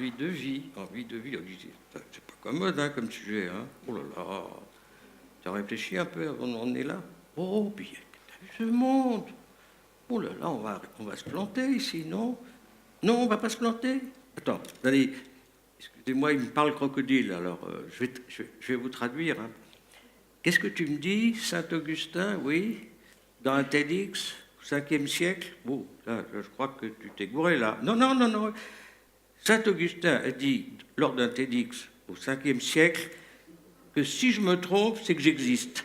envie de vie, envie de vie. C'est pas commode hein, comme sujet. Hein. Oh là là, tu as réfléchi un peu avant d'en est là. Oh, bien, t'as vu ce monde. Oh là là, on va se planter ici, non? Non, on va pas se planter. Attends, allez, excusez-moi, il me parle crocodile, alors je vais vous traduire. Hein. Qu'est-ce que tu me dis, Saint-Augustin, oui, dans un TEDx, au 5e siècle? Bon, là, je crois que tu t'es gouré, là. Non, non, non, non. Saint-Augustin a dit, lors d'un TEDx au 5e siècle, que si je me trompe, c'est que j'existe.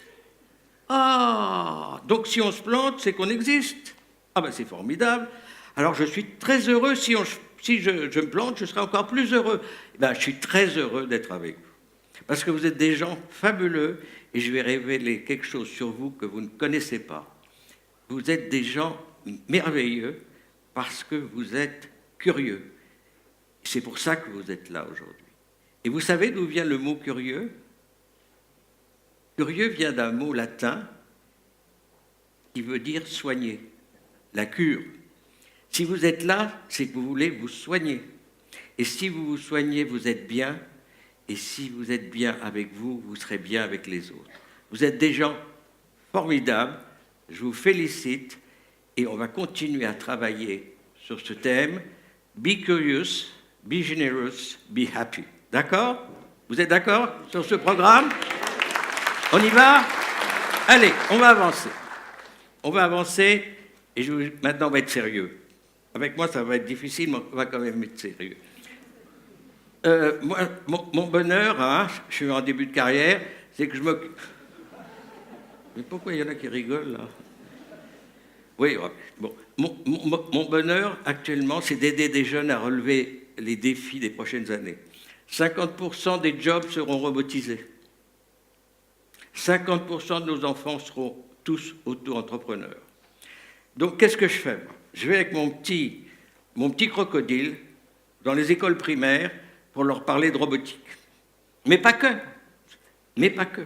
Ah, donc si on se plante, c'est qu'on existe. Ah ben c'est formidable. Alors je suis très heureux, si je me plante, je serai encore plus heureux. Ben, je suis très heureux d'être avec vous. Parce que vous êtes des gens fabuleux et je vais révéler quelque chose sur vous que vous ne connaissez pas. Vous êtes des gens merveilleux parce que vous êtes curieux. C'est pour ça que vous êtes là aujourd'hui. Et vous savez d'où vient le mot curieux? Curieux vient d'un mot latin qui veut dire soigner, la cure. Si vous êtes là, c'est que vous voulez vous soigner. Et si vous vous soignez, vous êtes bien. Et si vous êtes bien avec vous, vous serez bien avec les autres. Vous êtes des gens formidables. Je vous félicite. Et on va continuer à travailler sur ce thème. Be curious, be generous, be happy. D'accord? Vous êtes d'accord sur ce programme? On y va? Allez, on va avancer. On va avancer et maintenant on va être sérieux. Avec moi, ça va être difficile, mais on va quand même être sérieux. Moi, mon bonheur, hein, je suis en début de carrière, c'est que je m'occupe... Mais pourquoi il y en a qui rigolent, là? Oui, bon. Mon bonheur, actuellement, c'est d'aider des jeunes à relever les défis des prochaines années. 50% des jobs seront robotisés. 50% de nos enfants seront tous auto-entrepreneurs. Donc, qu'est-ce que je fais? Je vais avec mon petit crocodile dans les écoles primaires pour leur parler de robotique. Mais pas que. Mais pas que.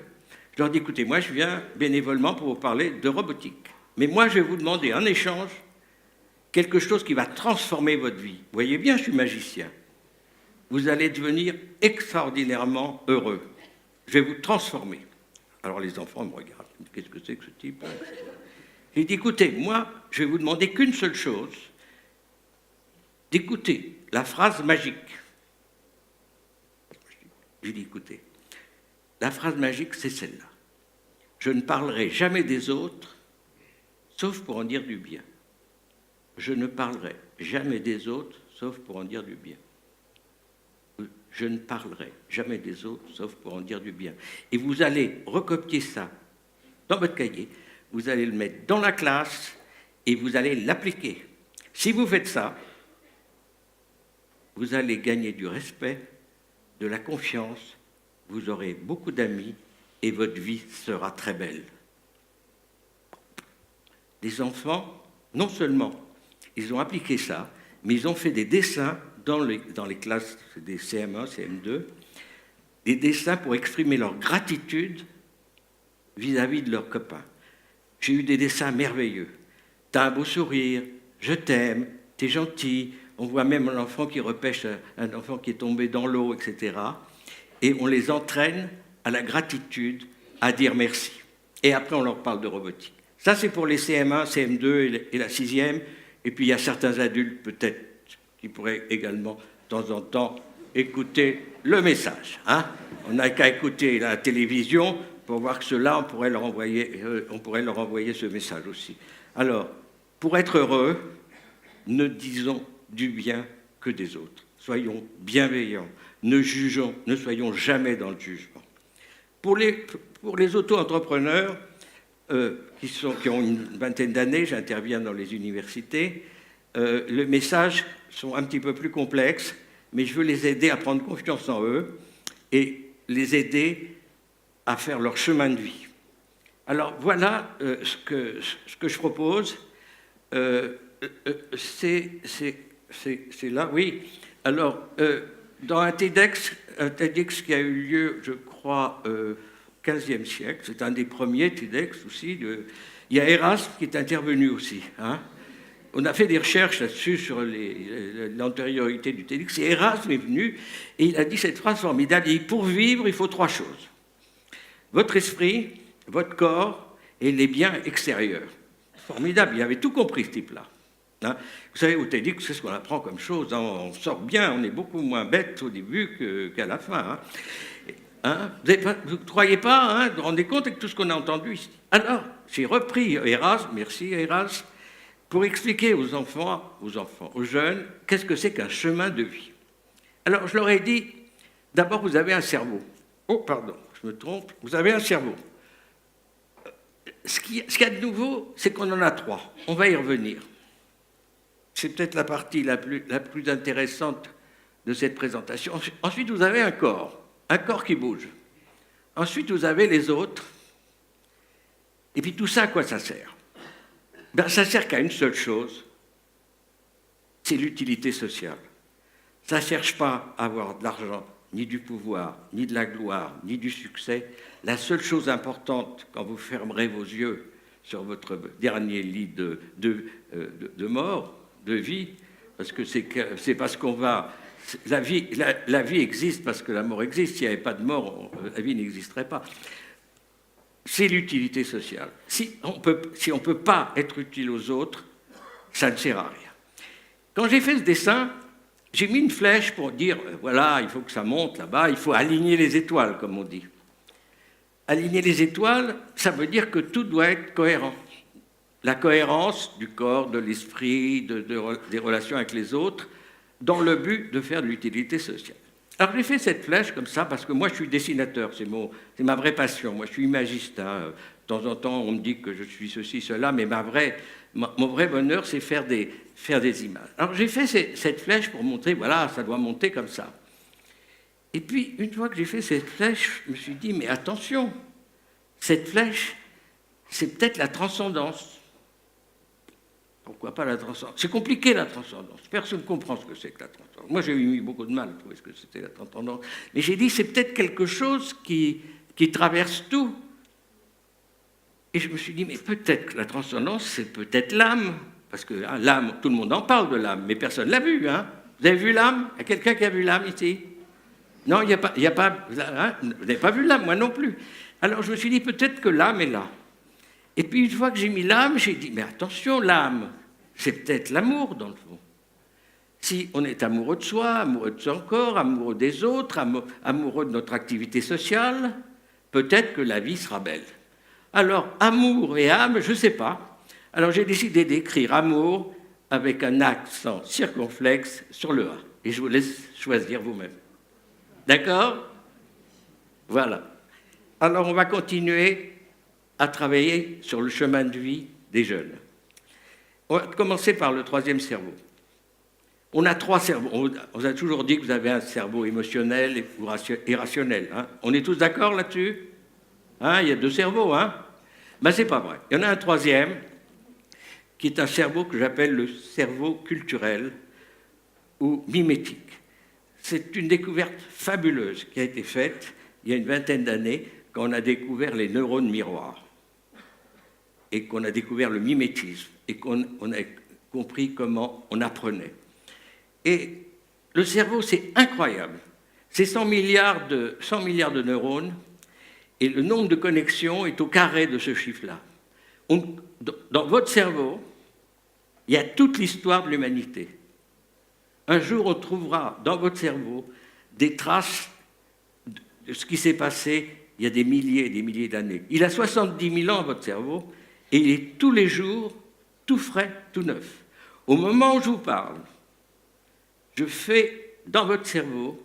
Je leur dis, écoutez, moi, je viens bénévolement pour vous parler de robotique. Mais moi, je vais vous demander en échange quelque chose qui va transformer votre vie. Vous voyez bien, je suis magicien. Vous allez devenir extraordinairement heureux. Je vais vous transformer. Alors les enfants me regardent. Qu'est-ce que c'est que ce type? J'ai dit, écoutez, moi, je vais vous demander qu'une seule chose, d'écouter la phrase magique. J'ai dit, écoutez, la phrase magique, c'est celle-là. Je ne parlerai jamais des autres, sauf pour en dire du bien. Je ne parlerai jamais des autres, sauf pour en dire du bien. Je ne parlerai jamais des autres, sauf pour en dire du bien. Et vous allez recopier ça dans votre cahier, vous allez le mettre dans la classe et vous allez l'appliquer. Si vous faites ça, vous allez gagner du respect, de la confiance, vous aurez beaucoup d'amis et votre vie sera très belle. Les enfants, non seulement ils ont appliqué ça, mais ils ont fait des dessins dans les classes des CM1, CM2, des dessins pour exprimer leur gratitude vis-à-vis de leurs copains. J'ai eu des dessins merveilleux. T'as un beau sourire, je t'aime, t'es gentil. On voit même un enfant qui repêche un enfant qui est tombé dans l'eau, etc. Et on les entraîne à la gratitude, à dire merci. Et après, on leur parle de robotique. Ça, c'est pour les CM1, CM2 et la 6e. Et puis, il y a certains adultes, peut-être, qui pourraient également, de temps en temps, écouter le message. Hein. On n'a qu'à écouter la télévision pour voir que ceux-là, on pourrait leur envoyer ce message aussi. Alors, pour être heureux, ne disons du bien que des autres. Soyons bienveillants. Ne soyons jamais dans le jugement. Pour les auto-entrepreneurs qui ont une vingtaine d'années, j'interviens dans les universités, les messages sont un petit peu plus complexes, mais je veux les aider à prendre confiance en eux et les aider à faire leur chemin de vie. Alors voilà ce que je propose. C'est là, oui. Alors, dans un TEDx qui a eu lieu, je crois, 15e siècle, c'est un des premiers TEDx aussi, il y a Erasme qui est intervenu aussi. Hein. on a fait des recherches là-dessus sur l'antériorité du TEDx, et Erasme est venu et il a dit cette phrase formidable, il dit, pour vivre, il faut 3 choses. Votre esprit, votre corps et les biens extérieurs. Formidable, il avait tout compris ce type-là. Hein, vous savez, au TEDx, c'est ce qu'on apprend comme chose, hein, on sort bien, on est beaucoup moins bête au début qu'à la fin. Hein. Vous ne croyez pas, vous vous rendez compte avec tout ce qu'on a entendu ici. Alors, j'ai repris Erasme, merci Erasme, pour expliquer aux enfants, aux jeunes, qu'est-ce que c'est qu'un chemin de vie. Alors, je leur ai dit, d'abord, vous avez un cerveau. Oh, pardon, je me trompe, vous avez un cerveau. Ce qu'il y a de nouveau, c'est qu'on en a 3. On va y revenir. C'est peut-être la partie la plus intéressante de cette présentation. Ensuite, vous avez un corps qui bouge. Ensuite, vous avez les autres. Et puis tout ça, à quoi ça sert? Ça sert qu'à une seule chose, c'est l'utilité sociale. Ça ne cherche pas à avoir de l'argent, ni du pouvoir, ni de la gloire, ni du succès. La seule chose importante, quand vous fermerez vos yeux sur votre dernier lit de mort, de vie, parce que c'est parce qu'on va... La vie existe parce que la mort existe. S'il n'y avait pas de mort, la vie n'existerait pas. C'est l'utilité sociale. Si on ne peut pas être utile aux autres, ça ne sert à rien. Quand j'ai fait ce dessin, j'ai mis une flèche pour dire, voilà, il faut que ça monte là-bas, il faut aligner les étoiles, comme on dit. Aligner les étoiles, ça veut dire que tout doit être cohérent. La cohérence du corps, de l'esprit, des relations avec les autres, dans le but de faire de l'utilité sociale. Alors j'ai fait cette flèche comme ça parce que moi je suis dessinateur, c'est ma vraie passion. Moi je suis imagiste. De temps en temps on me dit que je suis ceci, cela, mais mon vrai bonheur c'est faire des images. Alors j'ai fait cette flèche pour montrer, voilà, ça doit monter comme ça. Et puis une fois que j'ai fait cette flèche, je me suis dit, mais attention, cette flèche, c'est peut-être la transcendance. Pourquoi pas la transcendance? C'est compliqué la transcendance. Personne ne comprend ce que c'est que la transcendance. Moi, j'ai eu beaucoup de mal à trouver ce que c'était la transcendance. Mais j'ai dit, c'est peut-être quelque chose qui traverse tout. Et je me suis dit, mais peut-être que la transcendance, c'est peut-être l'âme. Parce que l'âme, tout le monde en parle de l'âme, mais personne ne l'a vue. Hein. Vous avez vu l'âme? Il y a quelqu'un qui a vu l'âme ici? Non, il n'y a pas. Vous n'avez pas vu l'âme, moi non plus. Alors je me suis dit, peut-être que l'âme est là. Et puis une fois que j'ai mis l'âme, j'ai dit, mais attention, l'âme, c'est peut-être l'amour dans le fond. Si on est amoureux de soi, amoureux de son corps, amoureux des autres, amoureux de notre activité sociale, peut-être que la vie sera belle. Alors, amour et âme, je ne sais pas. Alors j'ai décidé d'écrire amour avec un accent circonflexe sur le A. Et je vous laisse choisir vous-même. D'accord? Voilà. Alors on va continuer à travailler sur le chemin de vie des jeunes. On va commencer par le 3e cerveau. On a 3 cerveaux. On a toujours dit que vous avez un cerveau émotionnel et rationnel. Hein. On est tous d'accord là-dessus? Hein, il y a 2 cerveaux. Hein. Ben, c'est pas vrai. Il y en a un 3e qui est un cerveau que j'appelle le cerveau culturel ou mimétique. C'est une découverte fabuleuse qui a été faite il y a une vingtaine d'années quand on a découvert les neurones miroirs et qu'on a découvert le mimétisme et qu'on a compris comment on apprenait. Et le cerveau, c'est incroyable. C'est 100 milliards de neurones et le nombre de connexions est au carré de ce chiffre-là. Dans votre cerveau, il y a toute l'histoire de l'humanité. Un jour, on trouvera dans votre cerveau des traces de ce qui s'est passé il y a des milliers et des milliers d'années. Il a 70 000 ans, votre cerveau, et il est tous les jours tout frais, tout neuf. Au moment où je vous parle, je fais dans votre cerveau,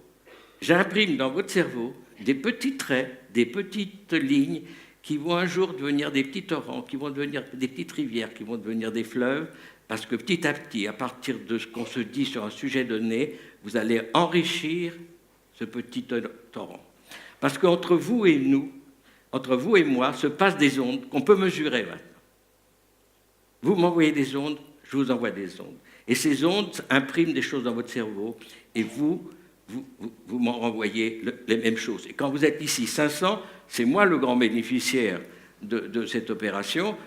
j'imprime dans votre cerveau des petits traits, des petites lignes qui vont un jour devenir des petits torrents, qui vont devenir des petites rivières, qui vont devenir des fleuves, parce que petit à petit, à partir de ce qu'on se dit sur un sujet donné, vous allez enrichir ce petit torrent. Parce qu'entre vous et nous, entre vous et moi, se passent des ondes qu'on peut mesurer maintenant. Vous m'envoyez des ondes, je vous envoie des ondes. Et ces ondes impriment des choses dans votre cerveau, et vous m'en renvoyez les mêmes choses. Et quand vous êtes ici 500, c'est moi le grand bénéficiaire de cette opération.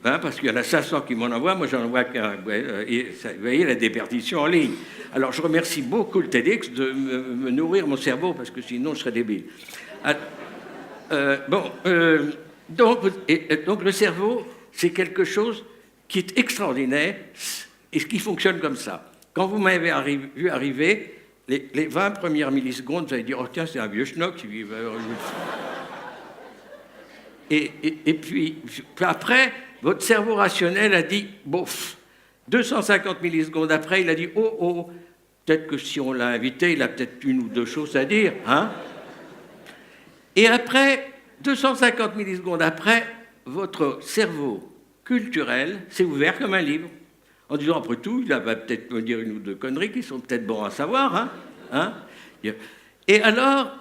Parce qu'il y en a 500 qui m'en envoient, moi j'en envoie qu'un. Et vous voyez la déperdition en ligne. Alors je remercie beaucoup le TEDx de me nourrir mon cerveau, parce que sinon je serais débile. Donc le cerveau, c'est quelque chose qui est extraordinaire et qui fonctionne comme ça. Quand vous m'avez vu arriver, les 20 premières millisecondes, vous allez dire « Oh tiens, c'est un vieux schnock qui vit... » Et puis après, votre cerveau rationnel a dit « Bof ». 250 millisecondes après, il a dit « Oh, oh, peut-être que si on l'a invité, il a peut-être une ou deux choses à dire. Hein » Et après, 250 millisecondes après, votre cerveau culturel s'est ouvert comme un livre, en disant, après tout, il va peut-être me dire une ou deux conneries qui sont peut-être bons à savoir. Et alors,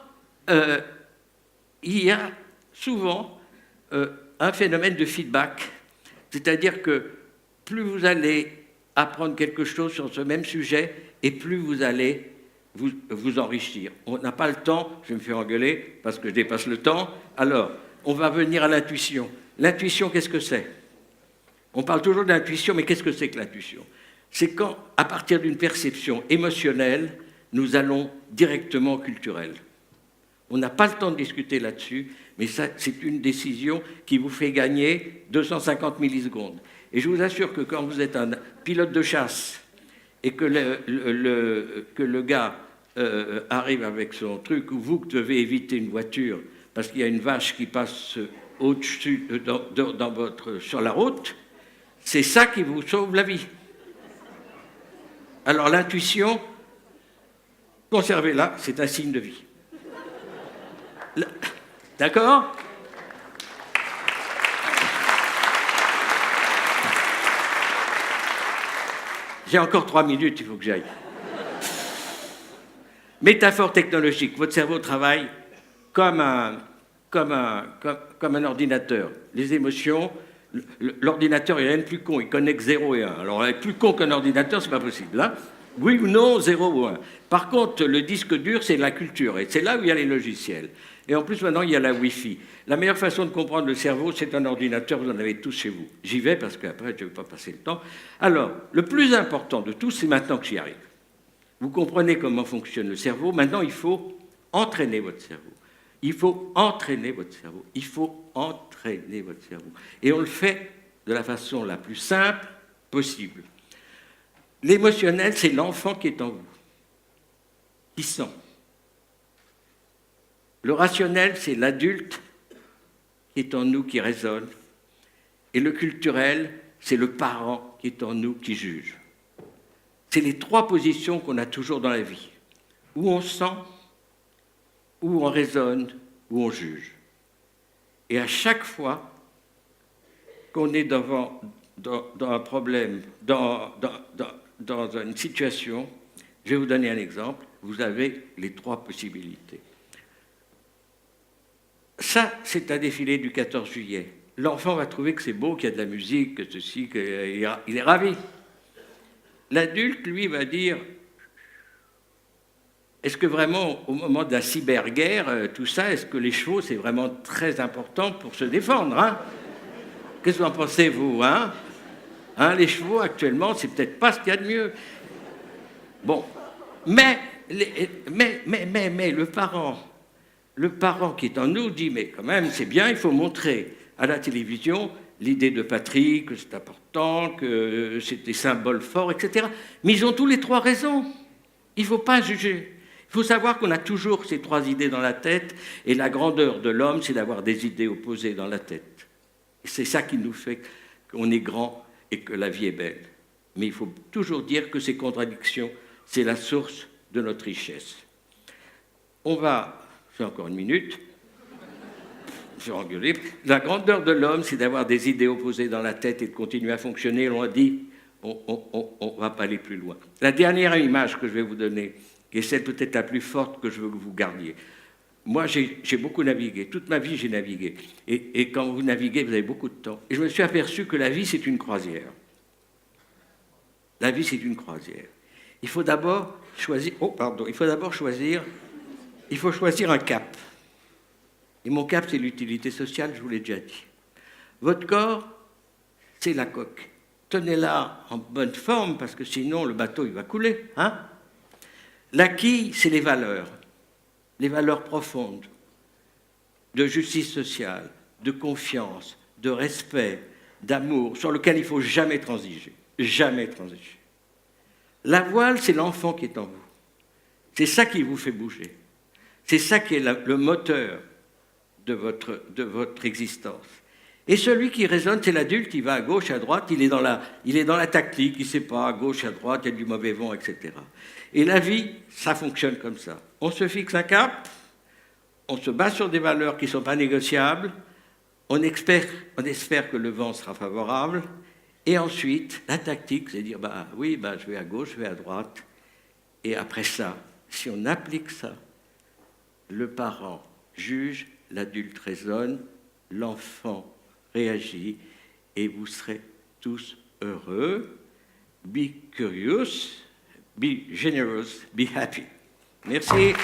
il y a souvent un phénomène de feedback, c'est-à-dire que plus vous allez apprendre quelque chose sur ce même sujet, et plus vous allez vous enrichir. On n'a pas le temps, je vais me faire engueuler parce que je dépasse le temps. Alors, on va venir à l'intuition. L'intuition, qu'est-ce que c'est ? On parle toujours d'intuition, mais qu'est-ce que c'est que l'intuition ? C'est quand, à partir d'une perception émotionnelle, nous allons directement au culturel. On n'a pas le temps de discuter là-dessus, mais ça, c'est une décision qui vous fait gagner 250 millisecondes. Et je vous assure que quand vous êtes un pilote de chasse et que le gars arrive avec son truc, ou vous que devez éviter une voiture parce qu'il y a une vache qui passe au-dessus sur la route, c'est ça qui vous sauve la vie. Alors l'intuition, conservez-la, c'est un signe de vie. D'accord ? J'ai encore 3 minutes, il faut que j'aille. Métaphore technologique. Votre cerveau travaille comme un ordinateur. Les émotions, l'ordinateur, il n'y a rien de plus con, il connecte 0 et 1. Alors, être plus con qu'un ordinateur, c'est pas possible. Hein ? Oui ou non, 0 ou 1. Par contre, le disque dur, c'est la culture, et c'est là où il y a les logiciels. Et en plus, maintenant, il y a la Wi-Fi. La meilleure façon de comprendre le cerveau, c'est un ordinateur, vous en avez tous chez vous. J'y vais parce qu'après, je ne vais pas passer le temps. Alors, le plus important de tout, c'est maintenant que j'y arrive. Vous comprenez comment fonctionne le cerveau. Maintenant, il faut entraîner votre cerveau. Il faut entraîner votre cerveau. Il faut entraîner votre cerveau. Et on le fait de la façon la plus simple possible. L'émotionnel, c'est l'enfant qui est en vous, qui sent. Le rationnel, c'est l'adulte qui est en nous, qui raisonne. Et le culturel, c'est le parent qui est en nous, qui juge. C'est les 3 positions qu'on a toujours dans la vie. Où on sent, où on raisonne, où on juge. Et à chaque fois qu'on est dans un problème, dans une situation, je vais vous donner un exemple, vous avez les 3 possibilités. Ça, c'est un défilé du 14 juillet. L'enfant va trouver que c'est beau, qu'il y a de la musique, que ceci, qu'il est ravi. L'adulte, lui, va dire, est-ce que vraiment, au moment de la cyberguerre, tout ça, est-ce que les chevaux, c'est vraiment très important pour se défendre, hein ? Qu'est-ce que vous en pensez, vous, hein ? Les chevaux, actuellement, c'est peut-être pas ce qu'il y a de mieux. Bon, mais le parent qui est en nous dit, mais quand même, c'est bien, il faut montrer à la télévision l'idée de patrie, que c'est important, que c'est des symboles forts, etc. Mais ils ont tous les 3 raison. Il ne faut pas juger. Il faut savoir qu'on a toujours ces 3 idées dans la tête, et la grandeur de l'homme, c'est d'avoir des idées opposées dans la tête. Et c'est ça qui nous fait qu'on est grand et que la vie est belle. Mais il faut toujours dire que ces contradictions, c'est la source de notre richesse. J'ai encore 1 minute. Je vais engueuler. La grandeur de l'homme, c'est d'avoir des idées opposées dans la tête et de continuer à fonctionner. On a dit, on ne va pas aller plus loin. La dernière image que je vais vous donner, qui est celle peut-être la plus forte que je veux que vous gardiez. Moi, j'ai beaucoup navigué. Toute ma vie, j'ai navigué. Et quand vous naviguez, vous avez beaucoup de temps. Et je me suis aperçu que la vie, c'est une croisière. La vie, c'est une croisière. Il faut d'abord choisir un cap. Et mon cap, c'est l'utilité sociale, je vous l'ai déjà dit. Votre corps, c'est la coque. Tenez-la en bonne forme, parce que sinon, le bateau, il va couler. Hein? La quille, c'est les valeurs profondes, de justice sociale, de confiance, de respect, d'amour, sur lequel il ne faut jamais transiger. Jamais transiger. La voile, c'est l'enfant qui est en vous. C'est ça qui vous fait bouger. C'est ça qui est le moteur de votre existence. Et celui qui raisonne, c'est l'adulte qui va à gauche, à droite, il est dans la tactique, il ne sait pas, à gauche, à droite, il y a du mauvais vent, etc. Et la vie, ça fonctionne comme ça. On se fixe un cap, on se base sur des valeurs qui ne sont pas négociables, on espère que le vent sera favorable, et ensuite, la tactique, c'est dire, je vais à gauche, je vais à droite, et après ça, si on applique ça, le parent juge, l'adulte raisonne, l'enfant réagit, et vous serez tous heureux. Be curious, be generous, be happy. Merci.